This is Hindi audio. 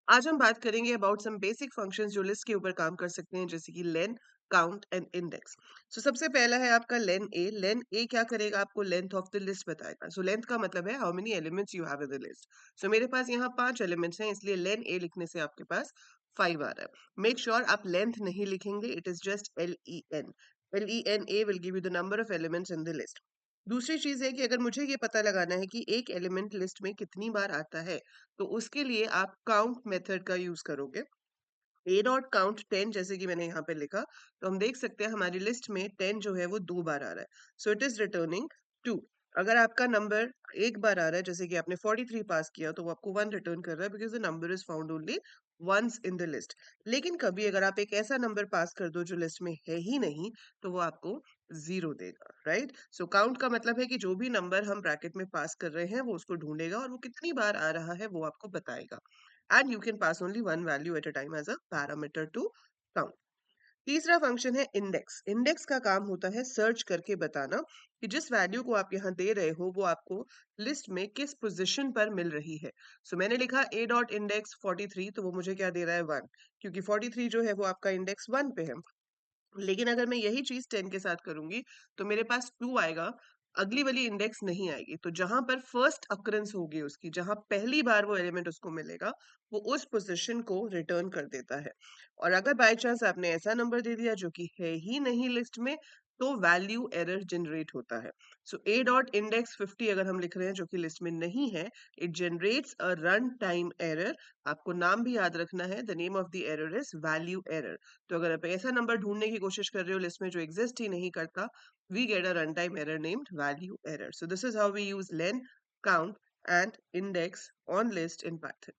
आज हम बात करेंगे अबाउट सम बेसिक फंक्शंस जो लिस्ट के ऊपर काम कर सकते हैं जैसे कि लेन, काउंट एंड इंडेक्स। सो सबसे पहला है आपका लेन ए। लेन ए क्या करेगा? आपको लेंथ ऑफ द लिस्ट बताएगा। सो लेंथ का मतलब है how many elements you have in the list. So मेरे पास यहाँ 5 एलिमेंट्स हैं, इसलिए लेन ए लिखने से आपके पास 5 आ रहा है। मेक श्योर आप लेंथ नहीं लिखेंगे, it is just L E N. L E N a will give you the number of elements in the list. दूसरी चीज है कि अगर मुझे ये पता लगाना है कि एक एलिमेंट लिस्ट में कितनी बार आता है, तो उसके लिए आप काउंट मेथड का यूज करोगे। ए डॉट काउंट 10 जैसे कि मैंने यहाँ पे लिखा, तो हम देख सकते हैं हमारी लिस्ट में 10 जो है वो 2 बार आ रहा है। So it is returning 2। अगर आपका नंबर एक बार आ रहा है जैसे कि आपने 43 पास किया, तो वो आपको 1 रिटर्न कर रहा है because the number is found only once in the list. लेकिन कभी अगर आप एक ऐसा नंबर पास कर दो जो लिस्ट में है ही नहीं, तो वो आपको 0 देगा, राइट। सो काउंट का मतलब है कि जो भी नंबर हम ब्रैकेट में पास कर रहे हैं वो उसको ढूंढेगा और वो कितनी बार आ रहा है वो आपको बताएगा। And you can pass only one value at a time as a parameter to count. तीसरा फंक्शन है इंडेक्स। इंडेक्स का काम होता है सर्च करके बताना कि जिस वैल्यू को आप यहाँ दे रहे हो वो आपको लिस्ट में किस पोजीशन पर मिल रही है। सो मैंने लिखा a डॉट इंडेक्स 43, तो वो मुझे क्या दे रहा है? 1, क्योंकि 43 जो है वो आपका इंडेक्स 1 पे है। लेकिन अगर मैं यही चीज 10 के साथ करूंगी, तो मेरे पास 2 आएगा, अगली वाली इंडेक्स नहीं आएगी। तो जहां पर फर्स्ट अकरेंस होगी उसकी, जहां पहली बार वो एलिमेंट उसको मिलेगा, वो उस पोजीशन को रिटर्न कर देता है। और अगर बाय चांस आपने ऐसा नंबर दे दिया जो कि है ही नहीं लिस्ट में, तो वैल्यू एरर जनरेट होता है। सो ए डॉट इंडेक्स 50 अगर हम लिख रहे हैं जो कि लिस्ट में नहीं है, it generates a run time error. आपको नाम भी याद रखना है, the name of the error is value error. तो अगर आप ऐसा नंबर ढूंढने की कोशिश कर रहे हो लिस्ट में जो एग्जिस्ट ही नहीं करता, we get a runtime error named value error. So this is how we use len, count and index on list in Python.